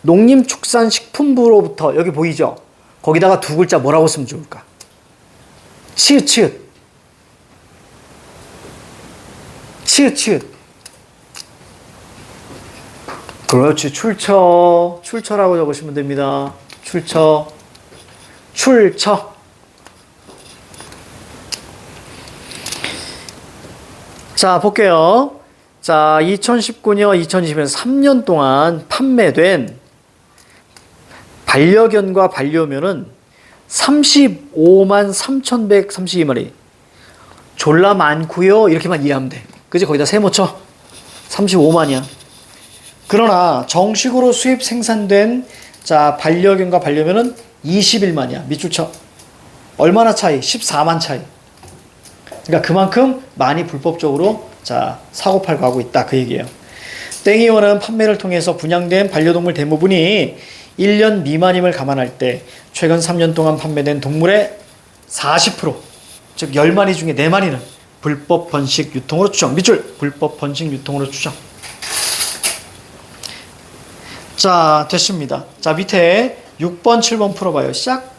농림축산식품부로부터, 여기 보이죠? 거기다가 두 글자 뭐라고 쓰면 좋을까? 치읓, 치읓. 치읓, 치읓. 그렇지. 출처라고 적으시면 됩니다. 출처. 자, 볼게요. 자, 2019년, 2020년 3년 동안 판매된 반려견과 반려묘는 35만 3,132마리. 졸라 많고요. 이렇게만 이해하면 돼. 그지? 거기다 세모 쳐. 35만이야. 그러나 정식으로 수입 생산된 자, 반려견과 반려묘는 21만이야. 밑줄 쳐. 얼마나 차이? 14만 차이. 그러니까 그만큼 많이 불법적으로 자, 사고 팔고 하고 있다. 그 얘기예요. 땡이원은 판매를 통해서 분양된 반려동물 대부분이 1년 미만임을 감안할 때 최근 3년 동안 판매된 동물의 40%, 즉 10마리 중에 4마리는 불법 번식 유통으로 추정. 밑줄. 불법 번식 유통으로 추정. 자, 됐습니다. 자, 밑에 6번, 7번 풀어봐요. 시작.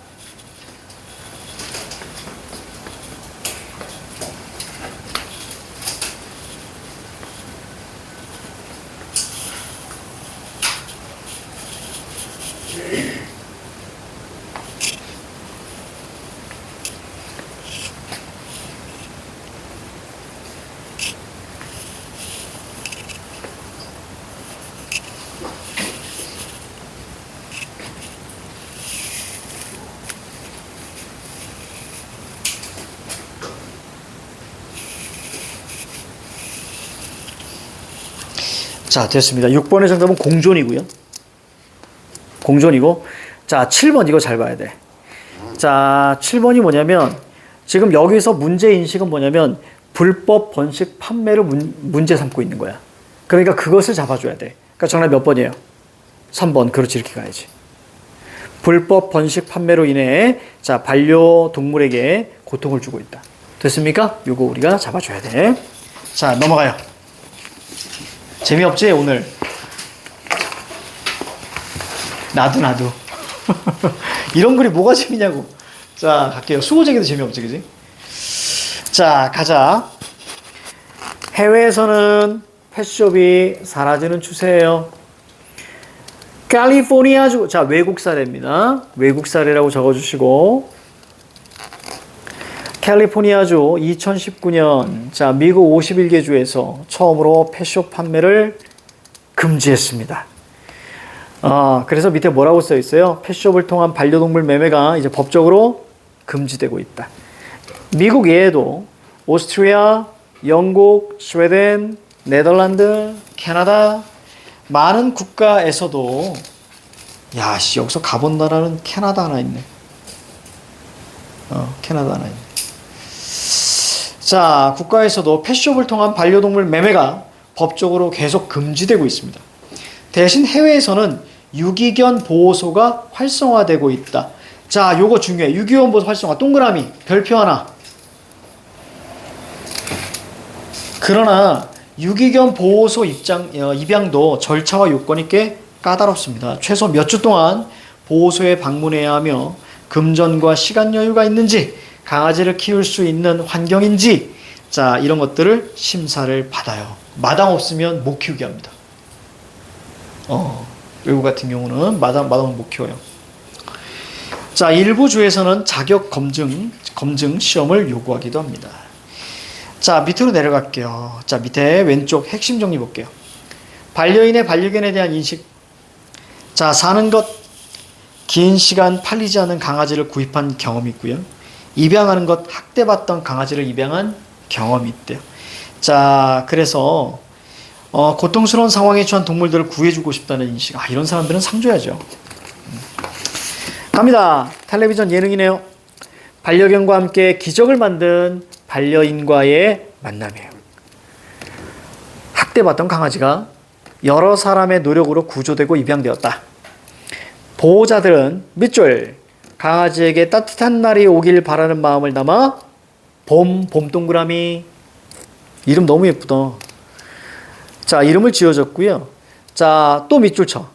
자, 됐습니다. 6번의 정답은 공존이고요. 공존이고, 자, 7번 이거 잘 봐야 돼. 자, 7번이 뭐냐면 지금 여기서 문제 인식은 뭐냐면 불법 번식 판매를 문제 삼고 있는 거야. 그러니까 그것을 잡아줘야 돼. 그러니까 정답 몇 번이에요? 3번. 그렇지, 이렇게 가야지. 불법 번식 판매로 인해 자, 반려동물에게 고통을 주고 있다. 됐습니까? 요거 우리가 잡아줘야 돼. 자, 넘어가요. 재미없지 오늘? 나도 이런 글이 뭐가 재미냐고. 자, 갈게요. 수호제기도 재미없지, 그지? 자, 가자. 해외에서는 펫숍이 사라지는 추세예요. 캘리포니아주, 자, 외국 사례입니다. 외국 사례라고 적어주시고, 캘리포니아주 2019년 자, 미국 51개 주에서 처음으로 펫숍 판매를 금지했습니다. 그래서 밑에 뭐라고 써 있어요? 펫숍을 통한 반려동물 매매가 이제 법적으로 금지되고 있다. 미국 외에도 오스트리아, 영국, 스웨덴, 네덜란드, 캐나다 많은 국가에서도 야, 씨, 여기서 가본 나라는 캐나다 하나 있네. 캐나다 하나 있네. 자, 국가에서도 펫숍을 통한 반려동물 매매가 법적으로 계속 금지되고 있습니다. 대신 해외에서는 유기견 보호소가 활성화되고 있다. 자, 요거 중요해. 유기견 보호소 활성화. 동그라미, 별표 하나. 그러나 유기견 보호소 입양도 절차와 요건이 꽤 까다롭습니다. 최소 몇 주 동안 보호소에 방문해야 하며 금전과 시간 여유가 있는지, 강아지를 키울 수 있는 환경인지, 자, 이런 것들을 심사를 받아요. 마당 없으면 못 키우게 합니다. 외국 같은 경우는 마당은 못 키워요. 자, 일부 주에서는 자격 검증 시험을 요구하기도 합니다. 자, 밑으로 내려갈게요. 자, 밑에 왼쪽 핵심 정리 볼게요. 반려인의 반려견에 대한 인식. 자, 사는 것, 긴 시간 팔리지 않은 강아지를 구입한 경험이 있고요. 입양하는 것, 학대받던 강아지를 입양한 경험이 있대요. 자, 그래서 고통스러운 상황에 처한 동물들을 구해주고 싶다는 인식. 아, 이런 사람들은 상 줘야죠. 갑니다. 텔레비전 예능이네요. 반려견과 함께 기적을 만든 반려인과의 만남이에요. 학대받던 강아지가 여러 사람의 노력으로 구조되고 입양되었다. 보호자들은 밑줄, 강아지에게 따뜻한 날이 오길 바라는 마음을 담아 봄 동그라미. 이름 너무 예쁘다. 자, 이름을 지어줬고요. 자, 또 밑줄 쳐.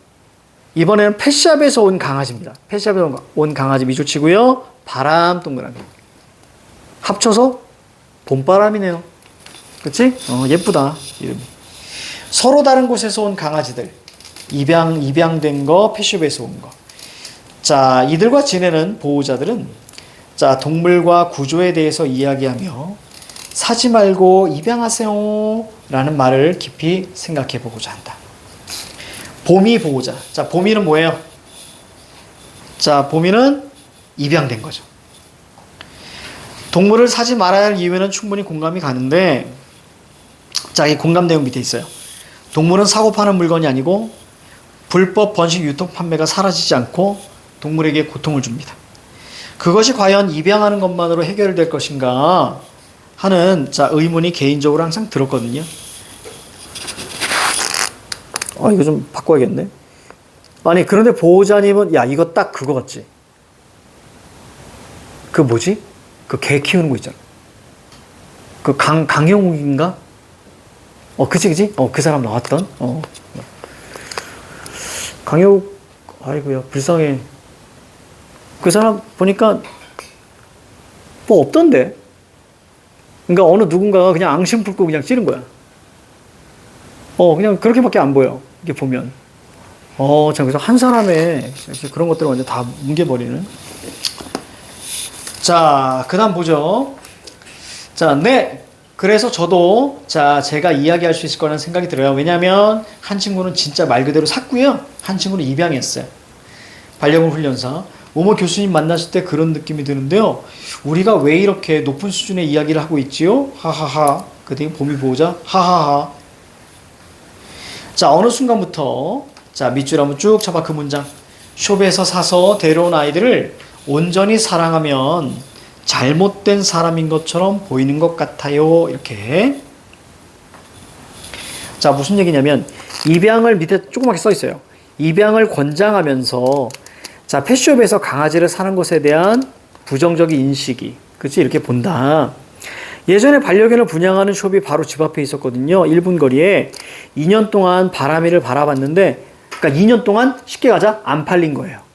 이번에는 펫샵에서 온 강아지입니다. 펫샵에서 온 강아지 밑줄 치고요. 바람 동그라미. 합쳐서 봄바람이네요. 그치? 예쁘다. 이름이. 서로 다른 곳에서 온 강아지들. 입양된 거, 펫샵에서 온 거. 자, 이들과 지내는 보호자들은 자, 동물과 구조에 대해서 이야기하며 사지 말고 입양하세요 라는 말을 깊이 생각해 보고자 한다. 보미 보호자. 자, 보미는 뭐예요? 자, 보미는 입양된 거죠. 동물을 사지 말아야 할 이유에는 충분히 공감이 가는데, 자, 이 공감 내용 밑에 있어요. 동물은 사고 파는 물건이 아니고 불법 번식 유통 판매가 사라지지 않고 동물에게 고통을 줍니다. 그것이 과연 입양하는 것만으로 해결될 것인가 하는 자, 의문이 개인적으로 항상 들었거든요. 이거 좀 바꿔야겠네. 아니, 그런데 보호자님은 야, 이거 딱 그거 같지? 그 뭐지? 그 개 키우는 거 있잖아. 그 강영욱인가? 그치? 그 사람 나왔던? 강영욱, 아이고야, 불쌍해. 그 사람 보니까 뭐 없던데? 그러니까 어느 누군가가 그냥 앙심 품고 그냥 찌른 거야. 그냥 그렇게밖에 안 보여. 이게 보면. 자, 그래서 한 사람의 그런 것들을 완전 다 뭉개버리는. 자, 그 다음 보죠. 자, 네. 그래서 저도, 자, 제가 이야기할 수 있을 거라는 생각이 들어요. 왜냐면, 한 친구는 진짜 말 그대로 샀고요. 한 친구는 입양했어요. 반려견 훈련사. 모모 교수님 만났을 때 그런 느낌이 드는데요. 우리가 왜 이렇게 높은 수준의 이야기를 하고 있지요? 하하하. 그때 보미 보호자. 하하하. 자, 어느 순간부터, 자, 밑줄 한번 쭉 쳐봐, 그 문장. 숍에서 사서 데려온 아이들을 온전히 사랑하면 잘못된 사람인 것처럼 보이는 것 같아요. 이렇게. 자, 무슨 얘기냐면, 입양을 밑에 조그맣게 써 있어요. 입양을 권장하면서, 자, 펫숍에서 강아지를 사는 것에 대한 부정적인 인식이, 그치? 이렇게 본다. 예전에 반려견을 분양하는 숍이 바로 집 앞에 있었거든요. 1분 거리에 2년 동안 바람이를 바라봤는데, 그러니까 2년 동안 쉽게 가자 안 팔린 거예요.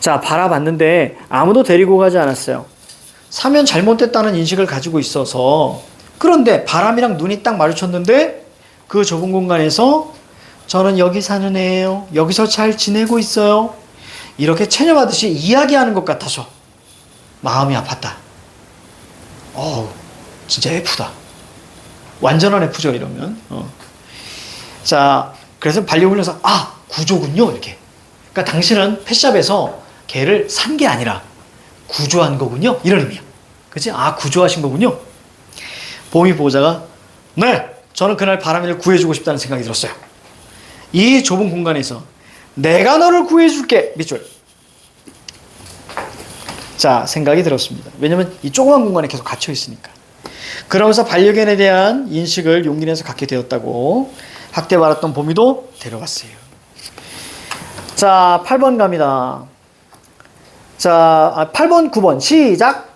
자, 바라봤는데 아무도 데리고 가지 않았어요. 사면 잘못됐다는 인식을 가지고 있어서. 그런데 바람이랑 눈이 딱 마주쳤는데 그 좁은 공간에서 저는 여기 사는 애예요. 여기서 잘 지내고 있어요. 이렇게 체념하듯이 이야기하는 것 같아서 마음이 아팠다. 진짜 F다. 완전한 F죠, 이러면. 자, 그래서 반려훈련사, 구조군요, 이렇게. 그러니까 당신은 펫샵에서 개를 산 게 아니라 구조한 거군요, 이런 의미야. 그치? 구조하신 거군요. 보미 보호자가, 네, 저는 그날 바람이를 구해주고 싶다는 생각이 들었어요. 이 좁은 공간에서 내가 너를 구해줄게. 밑줄. 자, 생각이 들었습니다. 왜냐면 이 조그만 공간에 계속 갇혀 있으니까. 그러면서 반려견에 대한 인식을 용기 내서 갖게 되었다고 학대받았던 보미도 데려갔어요. 자, 8번 갑니다. 자, 8번, 9번 시작.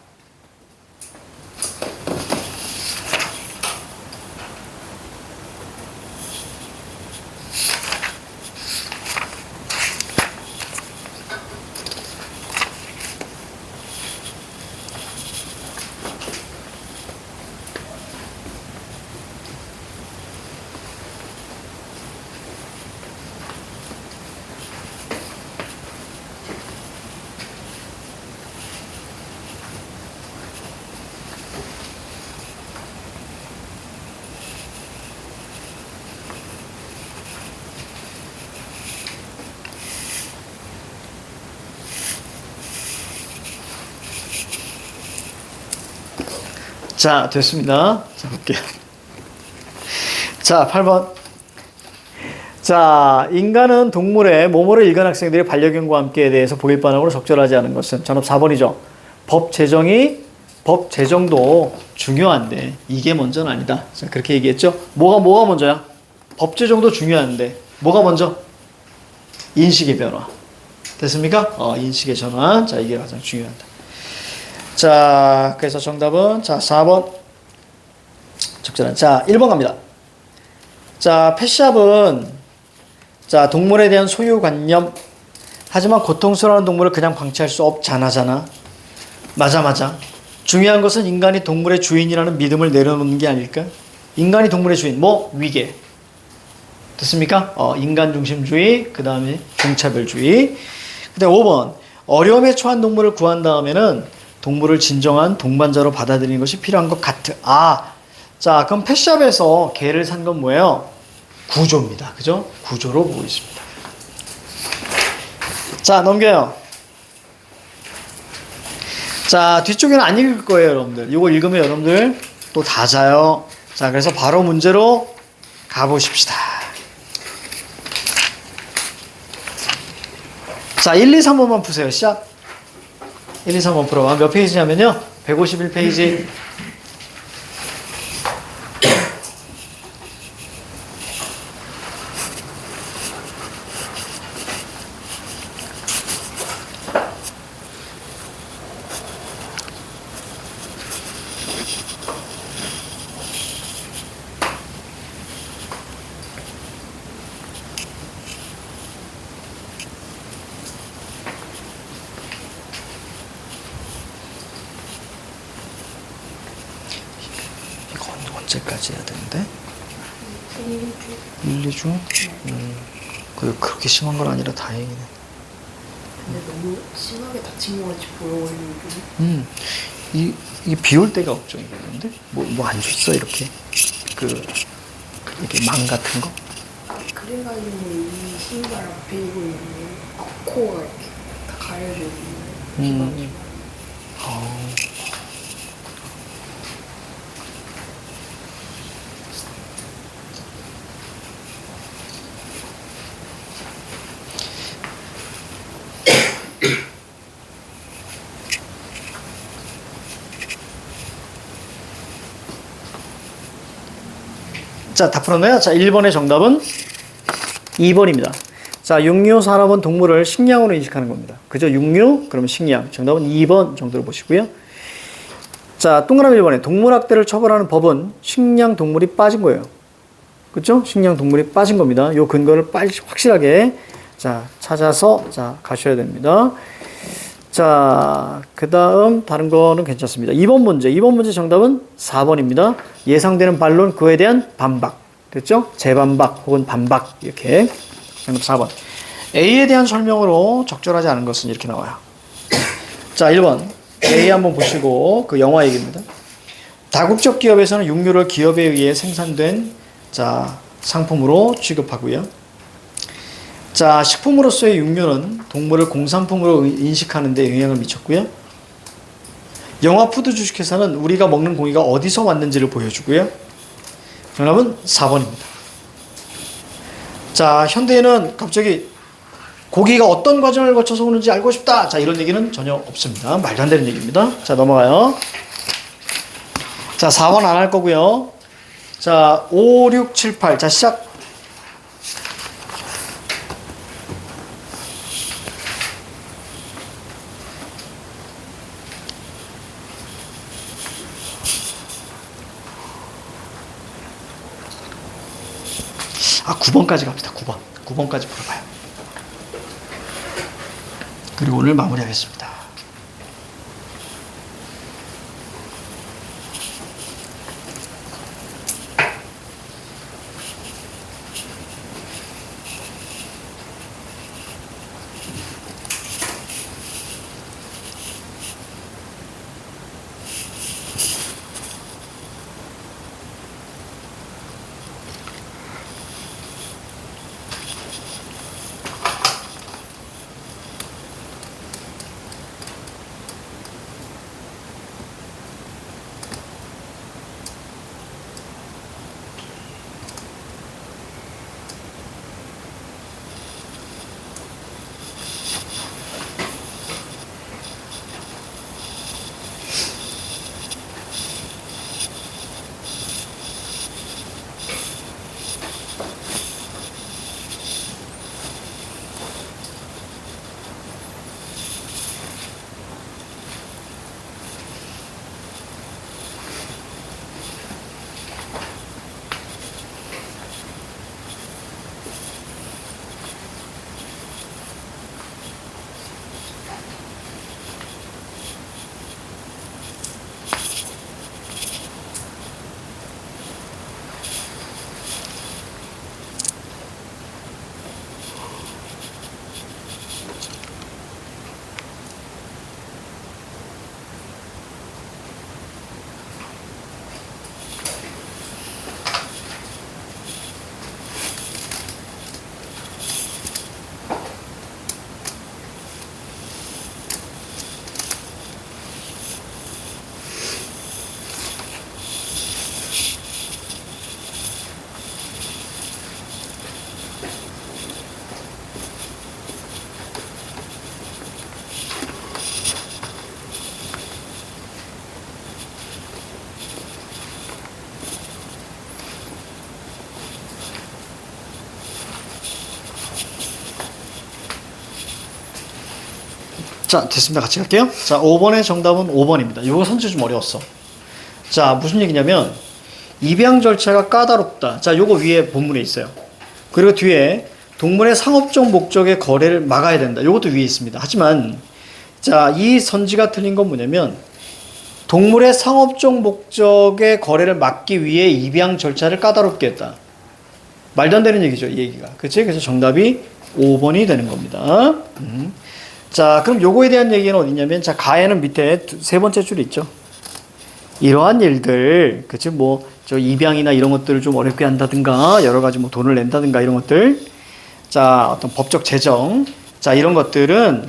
자, 됐습니다. 자, 볼게요. 자, 8번. 자, 인간은 동물의 모모를 읽은 학생들이 반려견과 함께에 대해서 보일 반응으로 적절하지 않은 것은 정답 4번이죠. 법 제정도 중요한데 이게 먼저는 아니다. 자, 그렇게 얘기했죠. 뭐가 먼저야? 법 제정도 중요한데 뭐가 먼저? 인식의 변화. 됐습니까? 인식의 전환. 자, 이게 가장 중요하다. 자, 그래서 정답은 자 4번 적절한. 자, 1번 갑니다. 자, 펫샵은 자 동물에 대한 소유관념. 하지만 고통스러운 동물을 그냥 방치할 수 없잖아. 맞아. 중요한 것은 인간이 동물의 주인이라는 믿음을 내려놓는 게 아닐까? 인간이 동물의 주인. 뭐? 위계. 됐습니까? 인간 중심주의, 그 다음에 동차별주의. 그 다음에 5번 어려움에 처한 동물을 구한 다음에는 동물을 진정한 동반자로 받아들이는 것이 필요한 것 같아. 자, 그럼 펫샵에서 개를 산 건 뭐예요? 구조입니다. 그죠? 구조로 보고 있습니다. 자, 넘겨요. 자, 뒤쪽에는 안 읽을 거예요, 여러분들. 이거 읽으면 여러분들 또 다 자요. 자, 그래서 바로 문제로 가보십시다. 자, 1, 2, 3번만 푸세요. 시작. 1, 2, 3번 풀어봐. 몇 페이지냐면요. 151페이지. 언제까지 해야 되는데? 1, 2주? 그렇게 심한 건 아니라 다행이네. 근데 너무 심하게 다친 것 같이 보여가지고 이게 비 올 때가 걱정이겠는데? 뭐 안 줬어 이렇게? 이렇게 망 같은 거? 그래가지고 이 신발 앞에 입고 있는 코가 이렇게 다 가려져 있는 자, 다 풀었나요? 자, 1번의 정답은 2번입니다. 자, 육류 산업은 동물을 식량으로 인식하는 겁니다. 그죠? 육류, 그러면 식량. 정답은 2번 정도로 보시고요. 자, 동그라미 1번에 동물학대를 처벌하는 법은 식량 동물이 빠진 거예요. 그죠? 식량 동물이 빠진 겁니다. 요 근거를 빨리 확실하게 자, 찾아서 자, 가셔야 됩니다. 자, 그 다음 다른 거는 괜찮습니다. 2번 문제 정답은 4번입니다. 예상되는 반론, 그에 대한 반박. 됐죠? 재반박 혹은 반박. 이렇게. 정답 4번. A에 대한 설명으로 적절하지 않은 것은 이렇게 나와요. 자, 1번. A 한번 보시고, 그 영화 얘기입니다. 다국적 기업에서는 육류를 기업에 의해 생산된, 자, 상품으로 취급하고요. 자, 식품으로서의 육류는 동물을 공산품으로 인식하는 데 영향을 미쳤고요. 영화 푸드 주식회사는 우리가 먹는 고기가 어디서 왔는지를 보여주고요. 정답은 4번입니다. 자, 현대에는 갑자기 고기가 어떤 과정을 거쳐서 오는지 알고 싶다. 자, 이런 얘기는 전혀 없습니다. 말도 안 되는 얘기입니다. 자, 넘어가요. 자, 4번 안 할 거고요. 자, 5, 6, 7, 8. 자, 시작. 아, 9번까지 갑시다. 9번. 9번까지 풀어봐요. 그리고 오늘 마무리하겠습니다. 자, 됐습니다. 같이 갈게요. 자, 5번의 정답은 5번입니다. 이거 선지 좀 어려웠어. 자, 무슨 얘기냐면 입양 절차가 까다롭다. 자, 요거 위에 본문에 있어요. 그리고 뒤에 동물의 상업적 목적의 거래를 막아야 된다. 요것도 위에 있습니다. 하지만 자, 이 선지가 틀린 건 뭐냐면 동물의 상업적 목적의 거래를 막기 위해 입양 절차를 까다롭게 했다. 말도 안 되는 얘기죠, 이 얘기가. 그치? 그래서 정답이 5번이 되는 겁니다. 자, 그럼 요거에 대한 얘기는 어디냐면, 자, 가에는 밑에 세 번째 줄이 있죠. 이러한 일들, 그치? 뭐, 저 입양이나 이런 것들을 좀 어렵게 한다든가, 여러 가지 뭐 돈을 낸다든가 이런 것들. 자, 어떤 법적 제정. 자, 이런 것들은,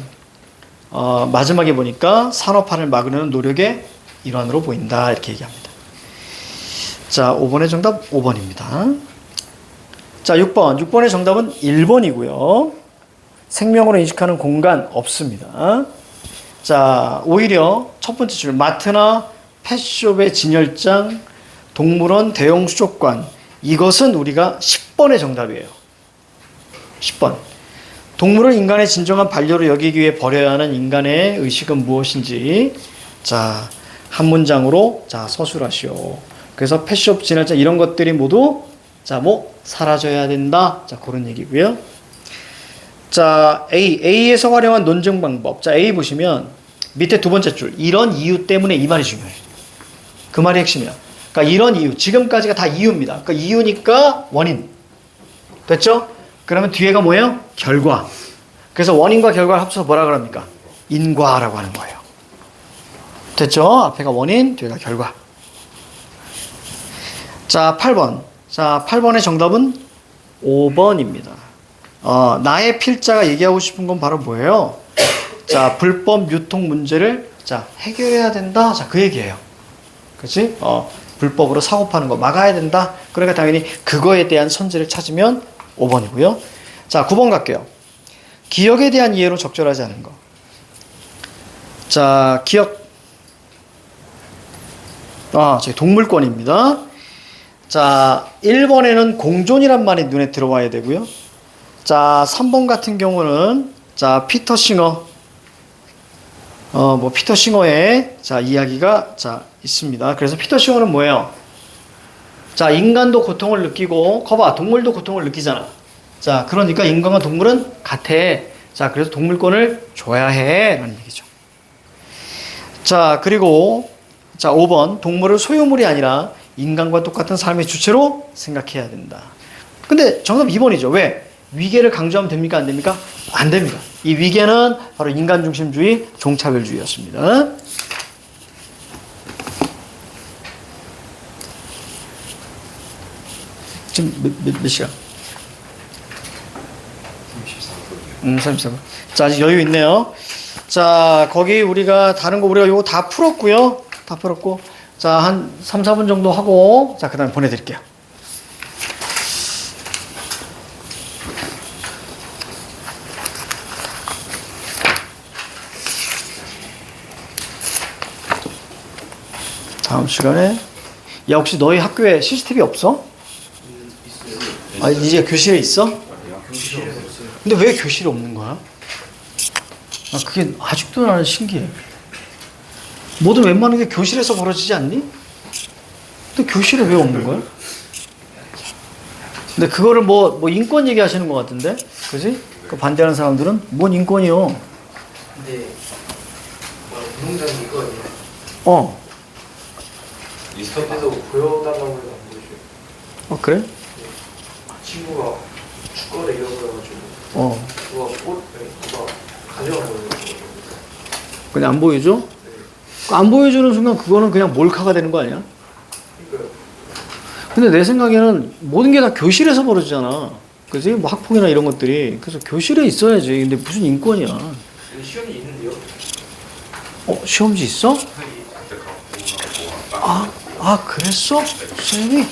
마지막에 보니까 산업화를 막으려는 노력의 일환으로 보인다. 이렇게 얘기합니다. 자, 5번의 정답 5번입니다. 자, 6번. 6번의 정답은 1번이고요. 생명으로 인식하는 공간 없습니다. 자, 오히려 첫 번째 줄 마트나 펫숍의 진열장, 동물원 대형 수족관 이것은 우리가 10번의 정답이에요. 10번. 동물을 인간의 진정한 반려로 여기기 위해 버려야 하는 인간의 의식은 무엇인지 자, 한 문장으로 자, 서술하시오. 그래서 펫숍 진열장 이런 것들이 모두 자, 뭐 사라져야 된다. 자, 그런 얘기고요. 자, A에서 활용한 논증 방법. 자, A 보시면 밑에 두 번째 줄. 이런 이유 때문에 이 말이 중요해. 그 말이 핵심이야. 그러니까 이런 이유. 지금까지가 다 이유입니다. 그러니까 이유니까 원인. 됐죠? 그러면 뒤에가 뭐예요? 결과. 그래서 원인과 결과를 합쳐서 뭐라 그럽니까? 인과라고 하는 거예요. 됐죠? 앞에가 원인, 뒤에가 결과. 자, 8번. 자, 8번의 정답은 5번입니다. 나의 필자가 얘기하고 싶은 건 바로 뭐예요? 자, 불법 유통 문제를 자, 해결해야 된다. 자, 그 얘기예요. 그치? 불법으로 사고 파는 거 막아야 된다. 그러니까 당연히 그거에 대한 선지를 찾으면 5번이고요. 자, 9번 갈게요. 기억에 대한 이해로 적절하지 않은 거. 자, 기억. 저기 동물권입니다. 자, 1번에는 공존이란 말이 눈에 들어와야 되고요. 자, 3번 같은 경우는 자, 피터 싱어. 피터 싱어의 자, 이야기가 자, 있습니다. 그래서 피터 싱어는 뭐예요? 자, 인간도 고통을 느끼고, 거봐, 동물도 고통을 느끼잖아. 자, 그러니까 인간과 동물은 같아. 자, 그래서 동물권을 줘야 해. 라는 얘기죠. 자, 그리고, 자, 5번. 동물을 소유물이 아니라 인간과 똑같은 삶의 주체로 생각해야 된다. 근데 정답 2번이죠. 왜? 위계를 강조하면 됩니까? 안 됩니까? 안 됩니다. 이 위계는 바로 인간중심주의, 종차별주의였습니다. 지금 몇 시간? 34분. 34분. 자, 아직 여유 있네요. 자, 거기 우리가 다른 거 우리가 요거 다 풀었고요. 다 풀었고. 자, 한 3, 4분 정도 하고, 자, 그 다음에 보내드릴게요. 다음 시간에. 야, 혹시 너희 학교에 CCTV 없어? 아, 이제 교실에 있어? 근데 왜 교실에 없는 거야? 아, 그게 아직도 나는 신기해. 모든 웬만한 게 교실에서 벌어지지 않니? 근데 교실에 왜 없는 거야? 근데 그거를 뭐 인권 얘기하시는 것 같은데? 그지? 그 반대하는 사람들은 뭔 인권이요? 근데 운동장 이거예요. 어. 그래서 보여달라고 해도 안 보여줘요. 그래? 친구가 축구를 잃어버려가지고 누가 가져간 거예요. 그냥 안 보여줘? 안 보여주는 순간 그거는 그냥 몰카가 되는 거 아니야? 그러니까 근데 내 생각에는 모든 게 다 교실에서 벌어지잖아. 그지? 뭐 학폭이나 이런 것들이. 그래서 교실에 있어야지. 근데 무슨 인권이야. 시험이 있는데요. 시험지 있어? 그랬어? 쌤이?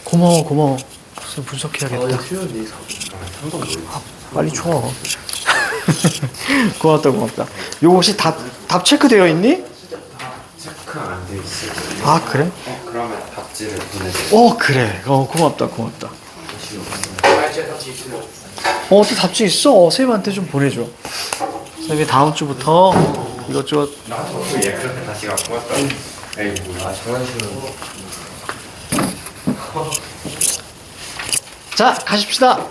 고마워. 쌤 분석해야겠다. 빨리 줘. 고맙다. 요거 혹시 답 체크되어 있니? 체크가 안 돼 있어요. 그래? 그러면 답지를 보내줘. 그래. 고맙다. 제가 같이 있어요. 또 답지 있어? 쌤한테 좀 보내줘. 쌤이 다음 주부터 이것저것. 나도 얘 그렇게 다시 갖고 왔다. 에이 뭐야. 자, 가십시다.